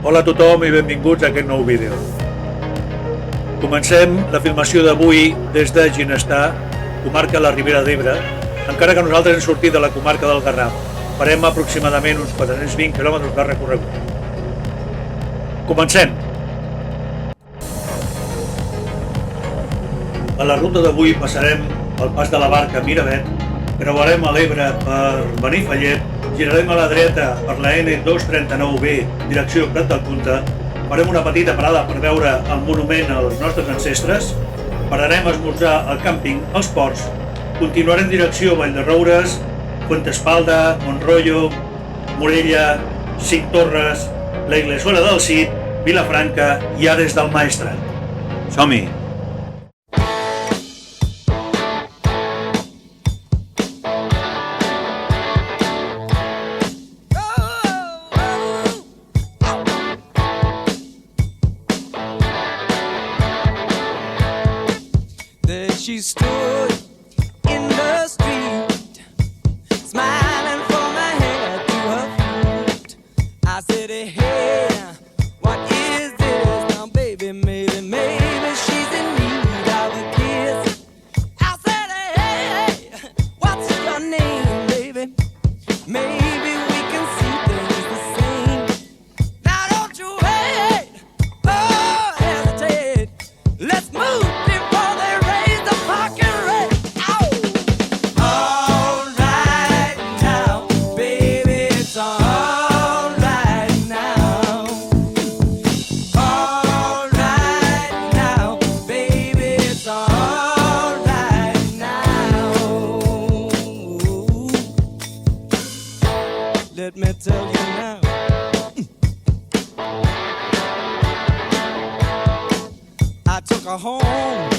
Hola a tothom i benvinguts a aquest nou vídeo. Comencem la filmació d'avui des de Ginestar, comarca de la Ribera d'Ebre, encara que nosaltres hem sortit de la comarca del Garraf. Farem aproximadament uns 420 quilòmetres de recorregut. Comencem! A la ruta d'avui passarem el pas de la Barca a Miravet, creuarem a l'Ebre per Benifallet, girarem a la dreta per la N239B, direcció Prat del Comte, farem una petita parada per veure el monument als nostres ancestres, pararem a esmorzar al càmping als Ports, continuarem direcció Vall de Roures, Fuentespalda, Montrollo, Morella, Cinc Torres, la Iglesuela del Cid, Vilafranca i Ares del Maestrat. Som-hi! She stood in the street, smiling from her head to her feet. I said, hey, what is this? Now, baby, maybe she's in need of a kiss. I said, hey, what's your name, baby? Maybe we can see things the same. Now, don't you wait, oh, hesitate. Let's move. Let me tell you now. I took her home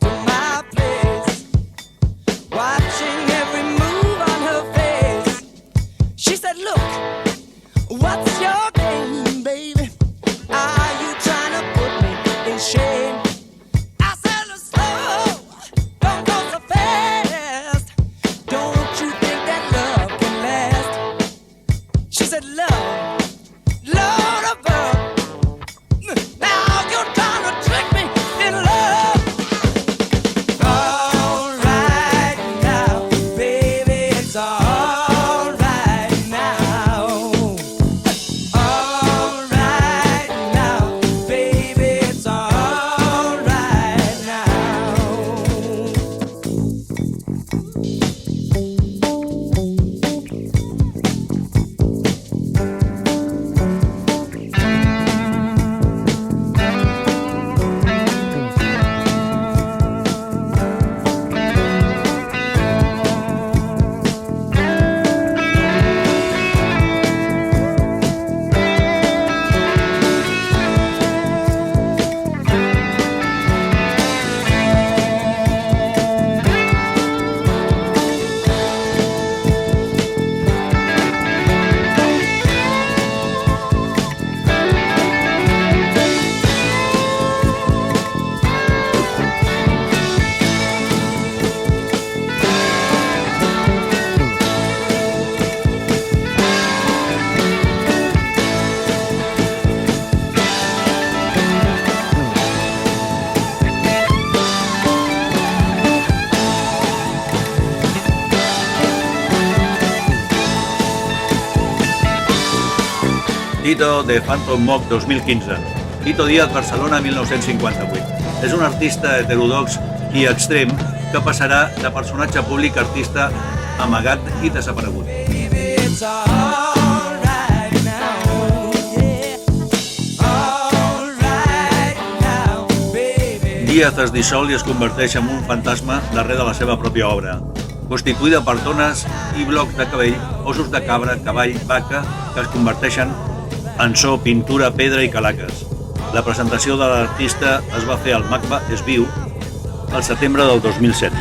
to my place, watching every move on her face. She said, look, what's your game, baby? Are you trying to put me in shame? I said, slow, don't go so fast. Don't you think that love can last? She said, love, Lord above. Now you're trying to trick me in love. All right now, baby, it's all right now. All right now, baby, it's all right now. Tito de Phantom Mock 2015. Tito Díaz, Barcelona, 1958. És un artista heterodox i extrem que passarà de personatge públic a artista amagat i desaparegut. Díaz es dissol i es converteix en un fantasma darrere de la seva pròpia obra, constituïda per dones i blocs de cabell, ossos de cabra, cavall, vaca, que es converteixen en so, pintura, pedra i calaques. La presentació de l'artista es va fer al MACBA Es Viu al setembre del 2007.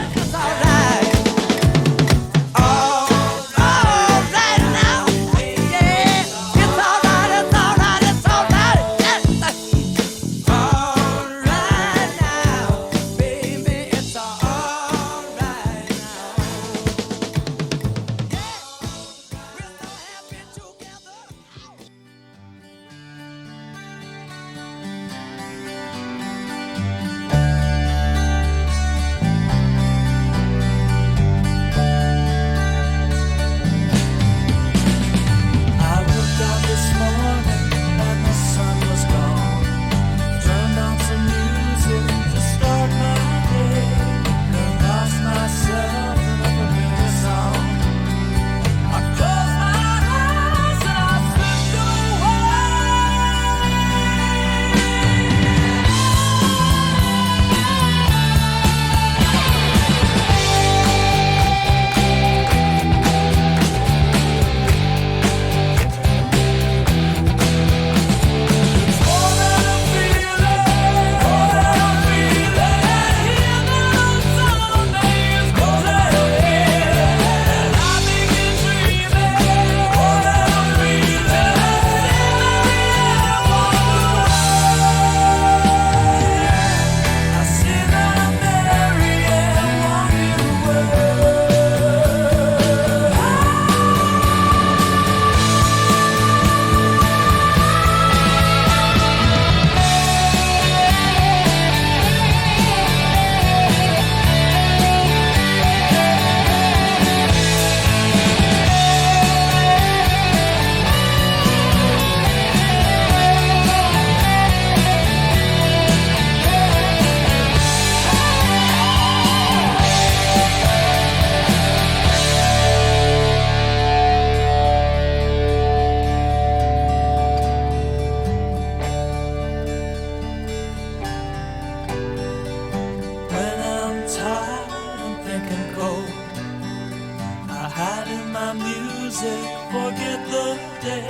music, forget the day,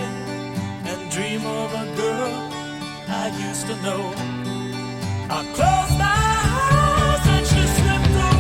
and dream of a girl I used to know. I closed my eyes and she slipped away.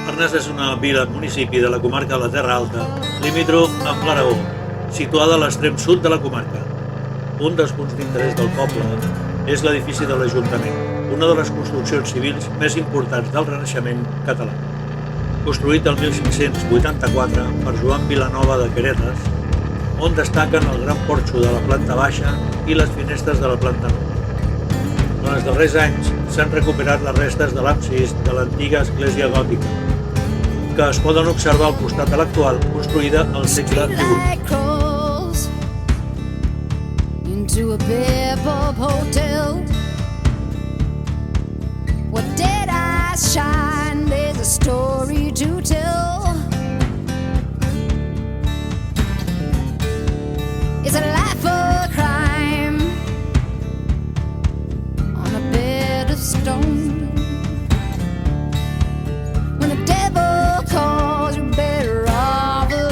Arnes és una vila-municipi de la comarca de la Terra Alta, limítrof amb l'Aragó, situada a l'extrem sud de la comarca. Un dels punts d'interès del poble és l'edifici de l'Ajuntament, una de les construccions civils més importants del Renaixement català. Construït el 1584 per Joan Vilanova de Queretes, on destaquen el gran porxo de la planta baixa i les finestres de la planta nova. En els darrers anys s'han recuperat les restes de l'absis de l'antiga església gòtica, que es poden observar al costat de l'actual, construïda al segle XVIII. Into a bebop hotel, what dead eyes shine, there's a story to tell. It's a life of crime on a bed of stone. When the devil calls, you're better off alone.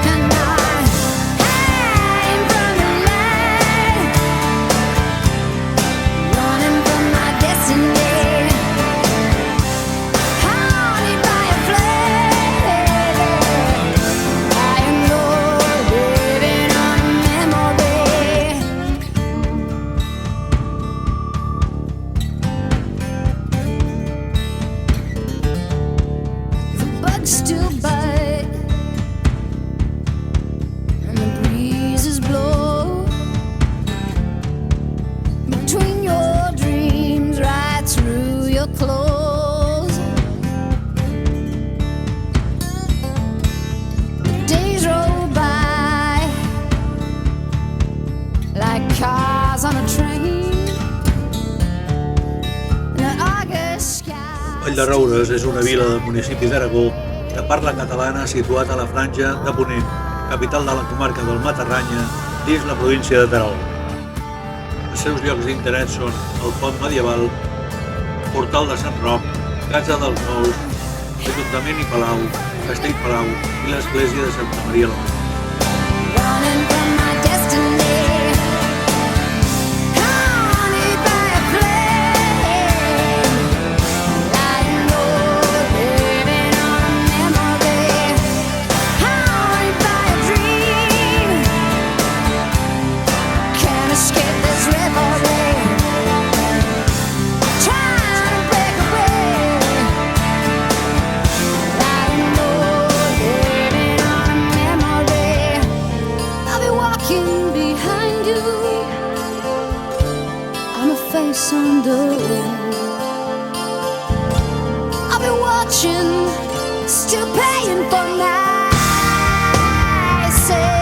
And I hang from the line, running from my destiny, haunted by a flame. I am Lord, living on memory. The bugs still bite, and the breezes blow between your dreams, right through your clothes. Days roll by like cars on a train. The August sky. Vall de Roures és una vila del municipi d'Aragó de parla catalana situat a la franja de Ponent, capital de la comarca del Matarranya, dins la província de Terol. Els seus llocs d'interès són el pont medieval, Portal de Sant Roc, Casa dels Nous, Ajuntament i Palau, Castell Palau i l'església de Santa Maria la Major. Running from my destiny, haunted by a flame. Lying low, living on memory, haunted by a dream. Can't escape this reverie, trying to break away. Lying low, living on memory. I'll be walking behind you. I'm a face on the road. I'll be watching, still paying for my sins.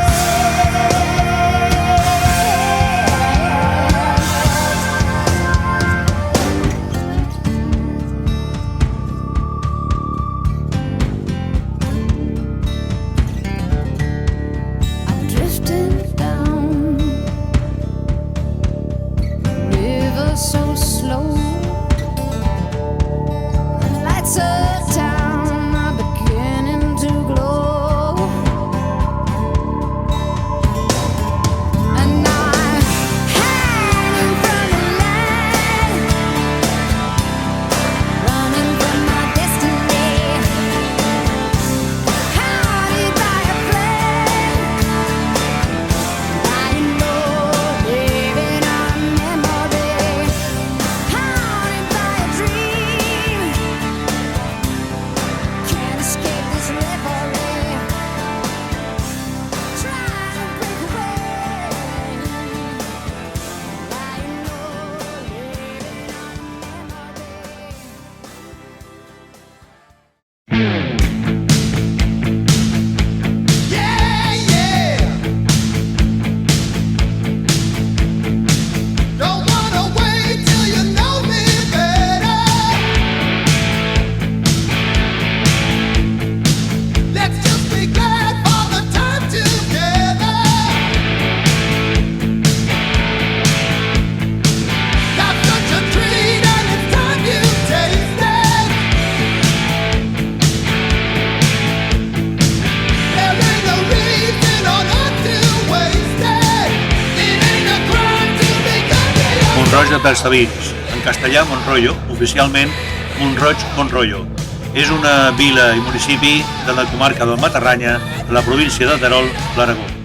de Tastavins, en castellà Montrollo, oficialment Montroig Montrollo. És una vila i municipi de la comarca del Matarranya, de la província de Terol, l'Aragó.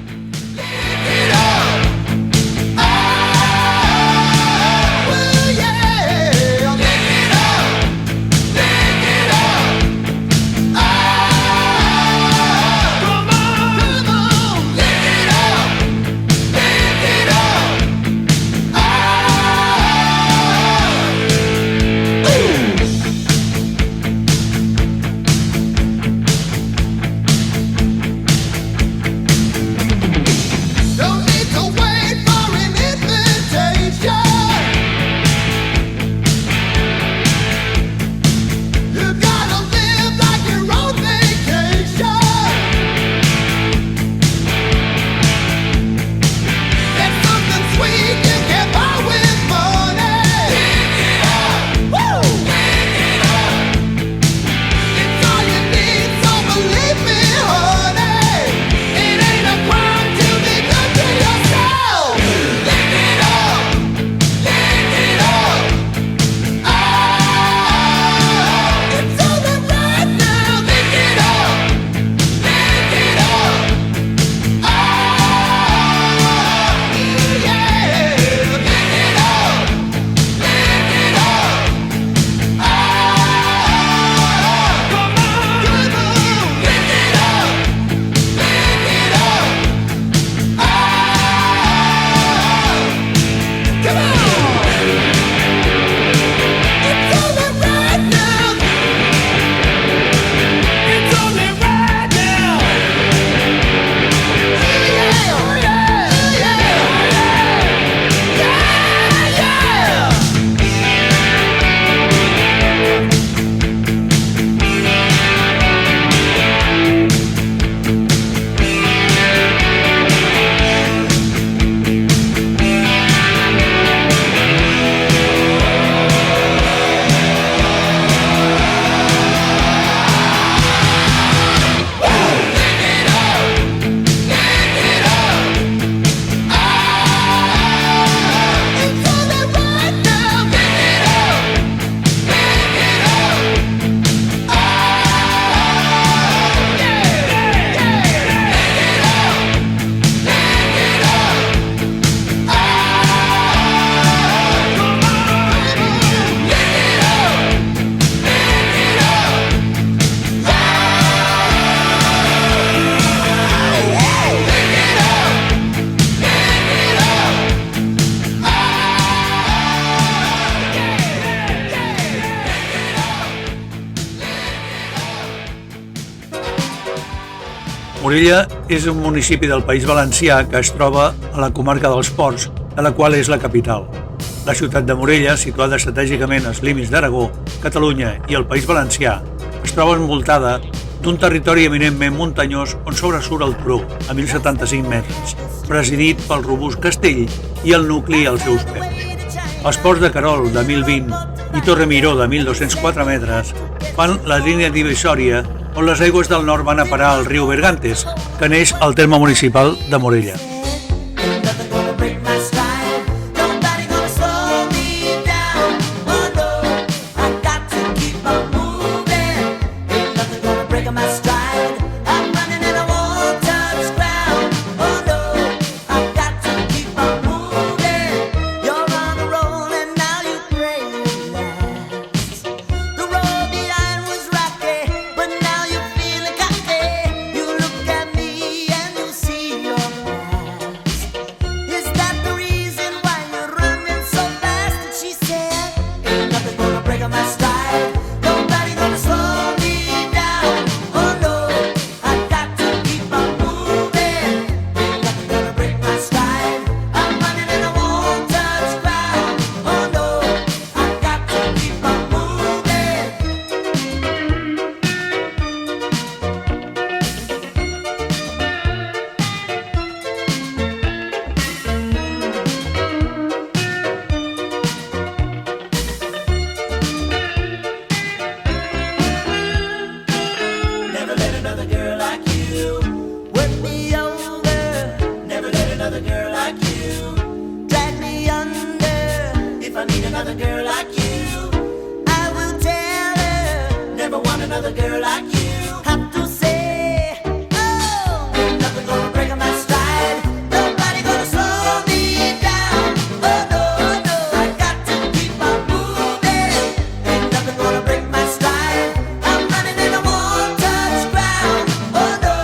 Morella és un municipi del País Valencià que es troba a la comarca dels Ports, de la qual és la capital. La ciutat de Morella, situada estratègicament als límits d'Aragó, Catalunya i el País Valencià, es troba envoltada d'un territori eminentment muntanyós on sobresurt el turó, a 1.075 metres, presidit pel robust castell i el nucli als seus peus. Els ports de Querol, de 1.020, i Torremiró, de 1.204 metres, fan la línia divisòria on les aigües del nord van a parar al riu Bergantes, que neix al terme municipal de Morella. Now you feel it, got me. You look at me and you see your life. another girl like you. Have to say, oh, ain't nothing gonna break my stride. Nobody gonna slow me down. Oh no, no, I got to keep on moving. Ain't nothing gonna break my stride. I'm running in a one-touch ground. Oh no,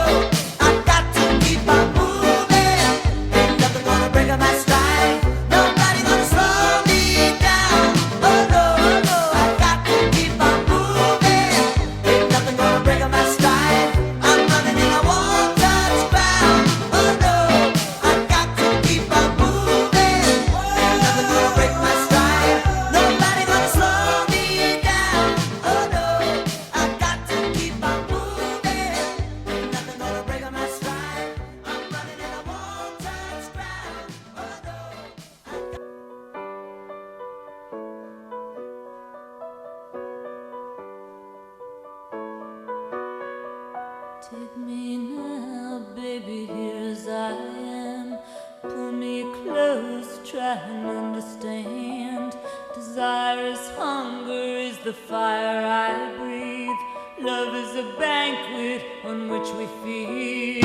I got to keep on moving. Ain't nothing gonna break my stride. Nobody gonna slow me down. Oh no, no, I got to keep on moving. Ain't nothing gonna break my stride. I'm running in a one-touch ground. Oh no, I got to keep on moving. Ain't nothing gonna break my stride. Nobody gonna slow me down. Oh no, I got to keep on moving. Ain't nothing gonna break my stride. I'm running in a one-touch ground. Oh no. Take me now, baby, here as I am. Pull me close, try and understand. Desire is hunger, is the fire I breathe. Love is a banquet on which we feed.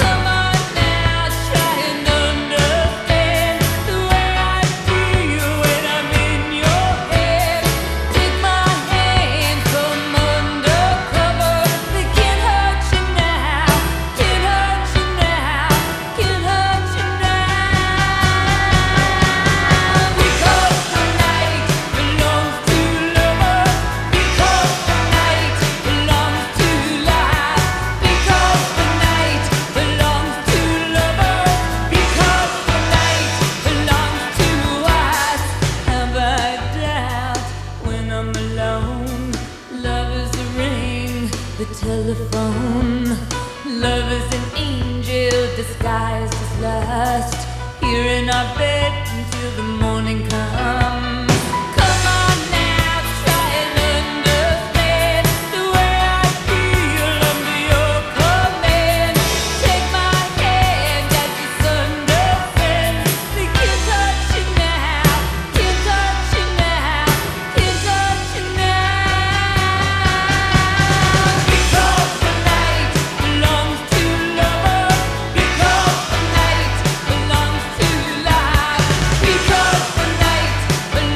Come on now, try and understand the way I feel when I'm in your head. Take my hand, come undercover. They can't hurt you now, can't hurt you now, can't hurt you now. Because the night belongs to lovers. Because the night belongs to life. Because the night belongs to lovers. Because the night belongs to us. Have I doubt when I'm alone? Love is the ring, the telephone. Love is an angel disguised as lust. Here in our bed until the morning comes. Come on now, try and understand the way I feel under your command. Take my hand as the sun descends. They can't touch you now, can't touch you now, can't touch you now. Because the night belongs to lovers. Because the night belongs to life. Because the night belongs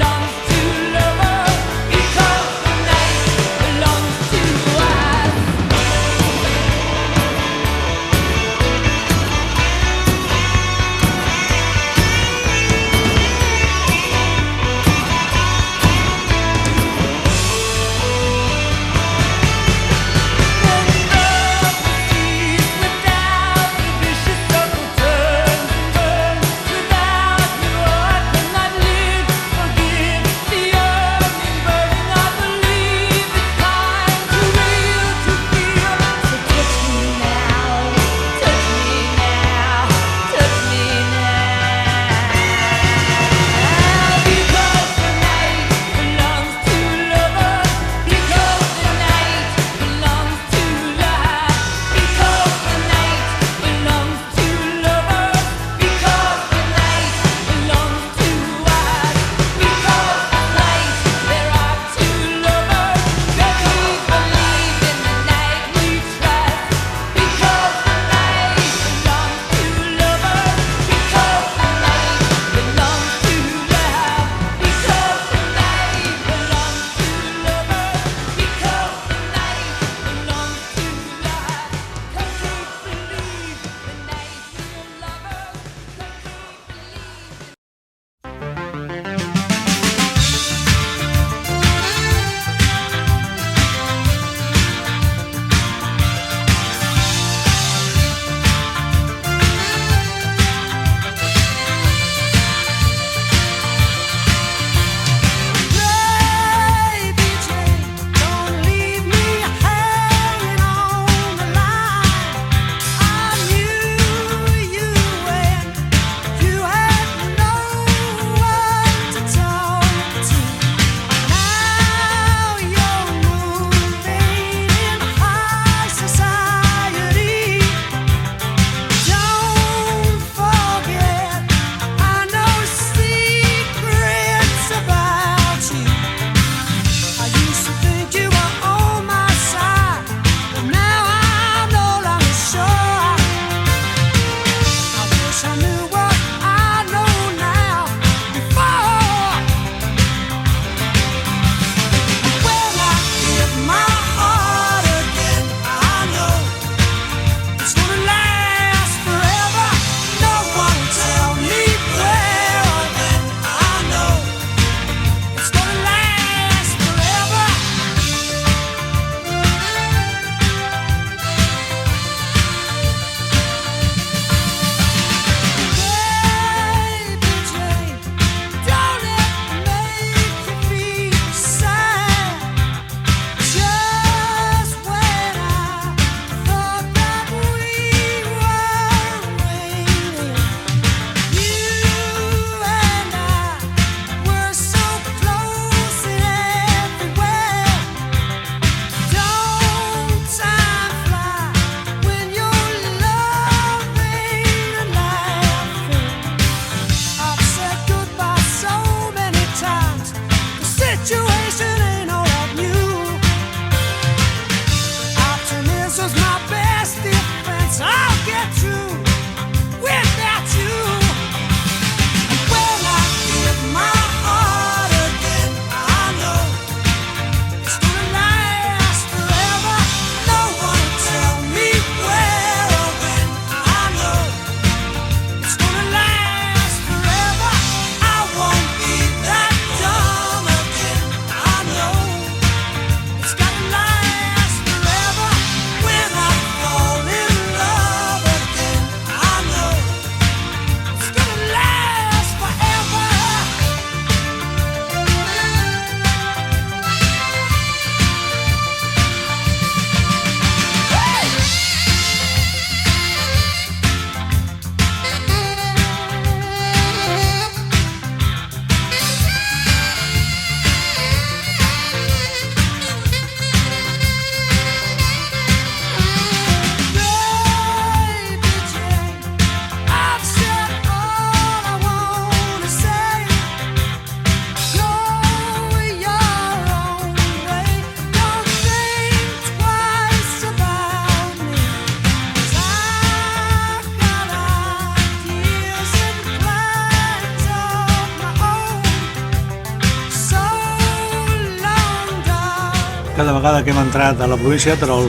cada vegada que hem entrat a la província de Terol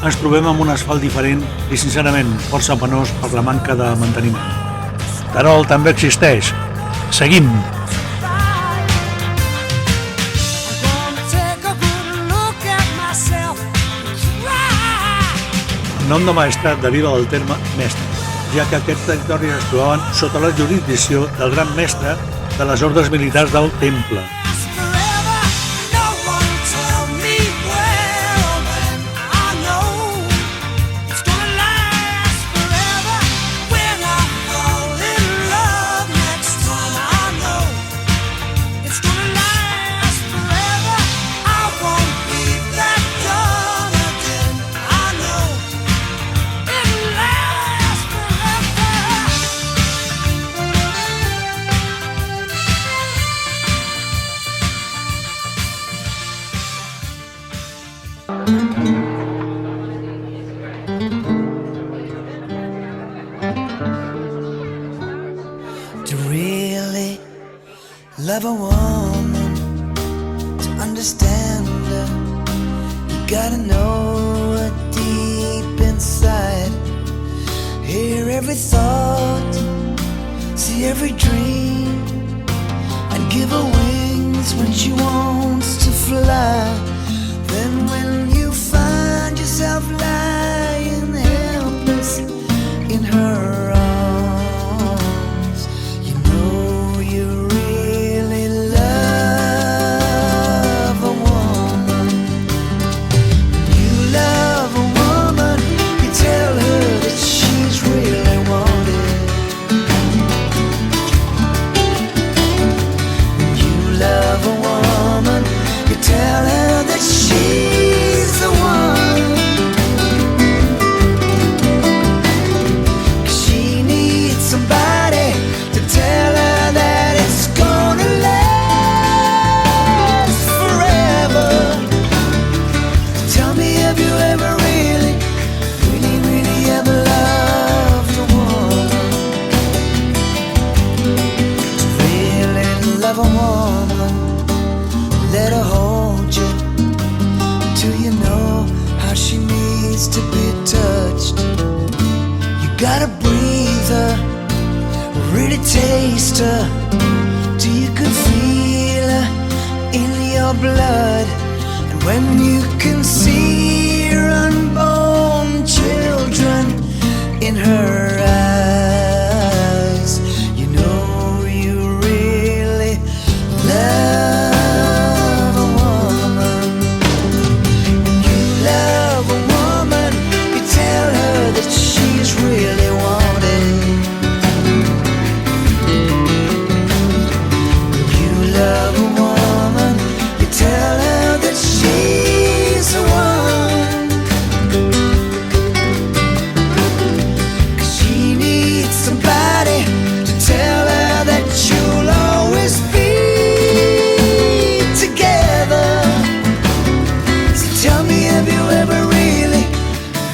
ens trobem amb un asfalt diferent i, sincerament, força penós per la manca de manteniment. Terol també existeix. Seguim! El nom de Maestrat deriva del terme mestre, ja que aquests territoris es trobaven sota la jurisdicció del gran mestre de les ordres militars del Temple. To really love a woman, to understand her, you gotta know her deep inside. Hear every thought, see every dream, and give her wings when she wants to fly. Then when you find yourself lying helpless in her arms, you know you really love a woman. You love a woman, you tell her that she's really wanted. You love a woman, you tell her that she's the one. 'Cause she needs somebody to tell her that it's gonna last forever. Tell me, have you ever really, really, really ever loved a woman? To really love a woman, let her hold you till you know how she needs to be touched. You gotta breathe her, really taste her, till you can feel her in your blood. And when you can see her unborn children in her eyes, you know you really love a woman. When you love a woman, you tell her that she's really wanted. When you love a woman, you tell her that she's the one. 'Cause she needs somebody to tell her that you'll always be together. So tell me, have you ever really,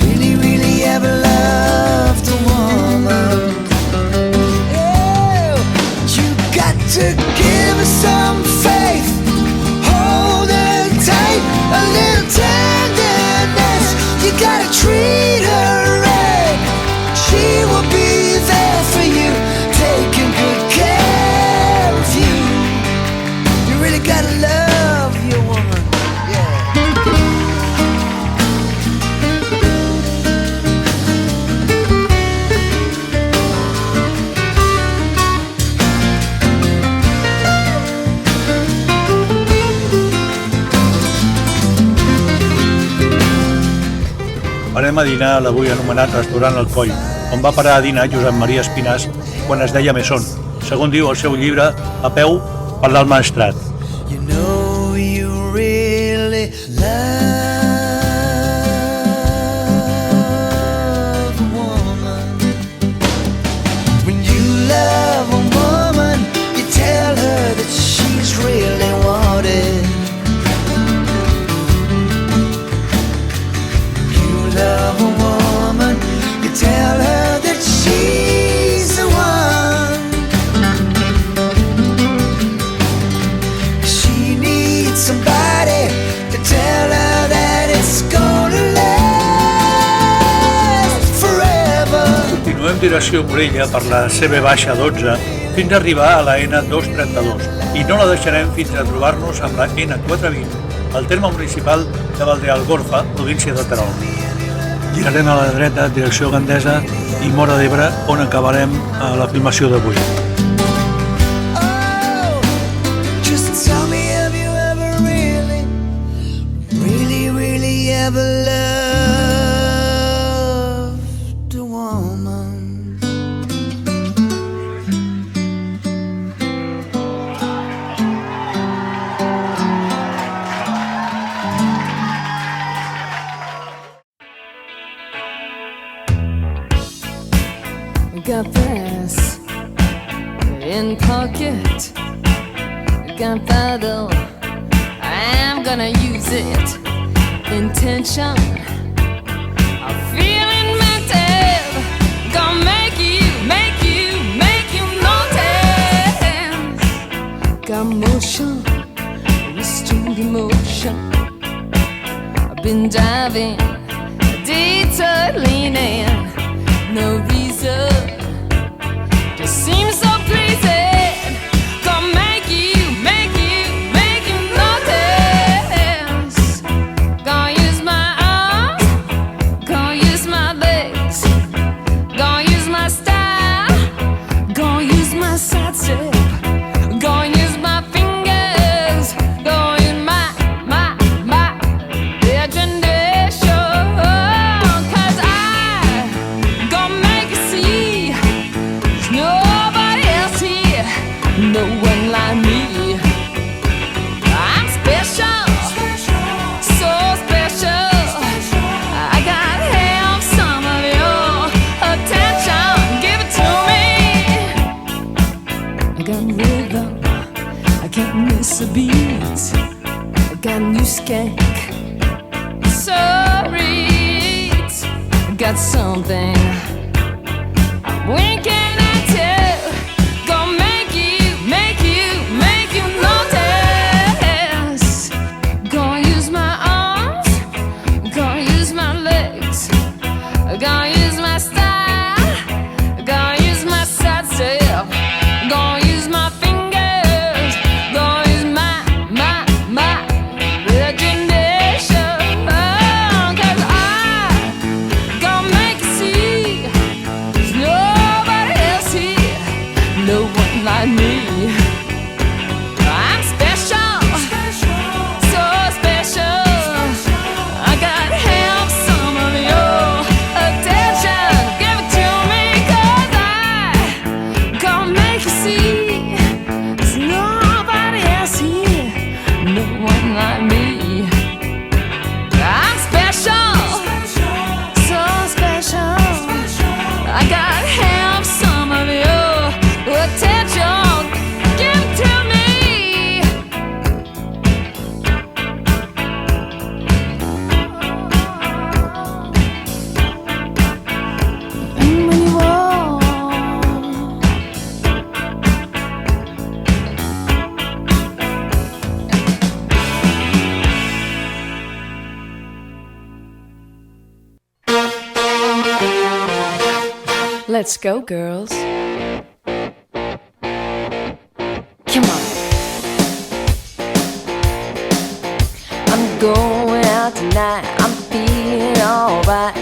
really, really ever loved a woman? Oh, you got to give her some faith, hold her tight, a little tenderness. You gotta treat her right. She will be there for you, taking good care of you. You really gotta love your woman, yeah. Anem a dinar a l'avui anomenat Restaurant El Coll, on va parar a dinar Josep Maria Espinàs quan es deia Mesón, segons diu el seu llibre A peu per l'Alt Maestrat. You know you really love a woman. When you love a woman, you tell her that she's really wanted. You love a woman, you tell her that she's the one. She needs somebody to tell her en direcció Morella per la CB-12 fins a arribar a la N232 i no la deixarem fins a trobar-nos amb la N420 al terme municipal de Valdealgorfa, província de Terol. Girarem a la dreta, direcció Gandesa i Móra d'Ebre, on acabarem la filmació d'avui. Just tell me, have you ever really ever loved a woman? Got this in pocket. Gunpowder, I'm gonna use it. Intention of feeling mental. Gonna make you notice. Got motion, restrained emotion. I've been diving, detour leaning. No reason to seem so pleasing. A beat, I got new skank. Sorry, I got something I'm winking at you. Gonna make you notice. Gonna use my arms, gonna use my legs, gonna use my style, gonna use my side self, gonna use my fingers. Let's go, girls. Come on. I'm going out tonight. I'm feeling alright.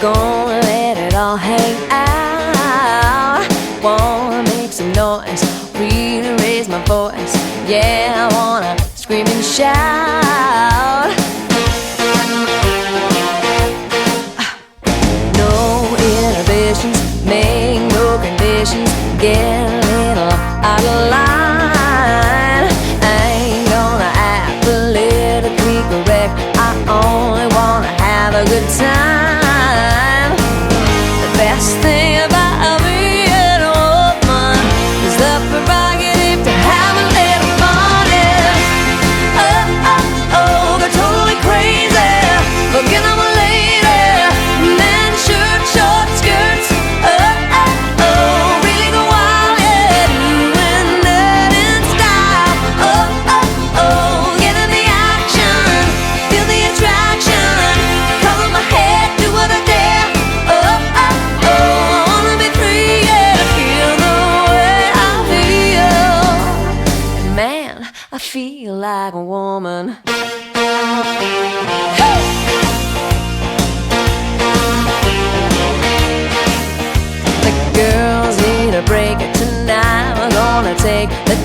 Gonna let it all hang out. Wanna make some noise, really raise my voice. Yeah, I wanna scream and shout. No inhibitions, make no conditions. Get a little out of line. I ain't gonna act politically correct. I only wanna have a good time. The best thing about being a woman is the prerogative to have a little fun. Oh, oh, oh, go totally crazy. Forget I'm a lady. Men, shirt, short skirts. Oh, oh, oh, really go wild, yeah. Doing that in style. Oh, oh, oh, get in the action. Feel the attraction. Cover my head.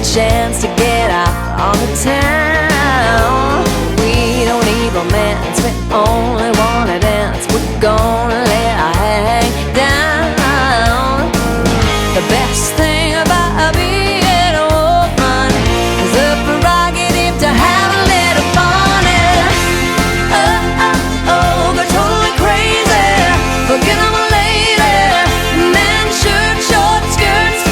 chance to get out on the town. We don't need romance, we only want to dance. We're gonna let our hang down. The best thing about being a woman is the prerogative to have a little fun. And go totally crazy, forget I'm a lady. Men, shirt, short skirts.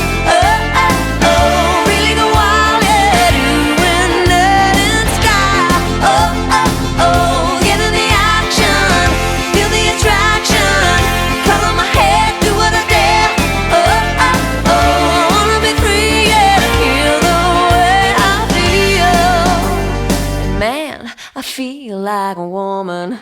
Really go wild, yeah, doing dirt and sky. Get in the action, feel the attraction. Color my hair, do what I dare. I wanna be free, yeah, to feel the way I feel. Man, I feel like a woman.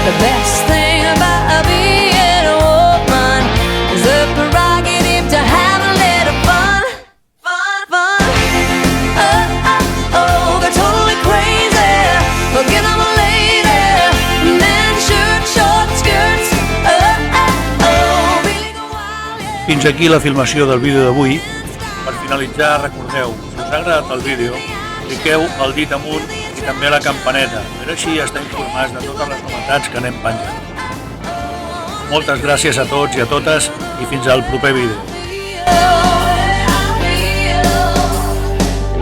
The best thing about being a woman is the prerogative to have a little fun. Go totally crazy, forget I'm a lady. Men, shirt, short skirts. Really go wild, yeah. Fins aquí la filmació del vídeo d'avui. Per finalitzar, recordeu, si us ha agradat el vídeo, cliqueu el dit amunt i també la campaneta, per així estar informats de totes les novetats que anem penjant. Moltes gràcies a tots i a totes i fins al proper vídeo.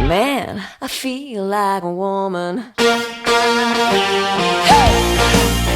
Man, I feel like a woman. Hey!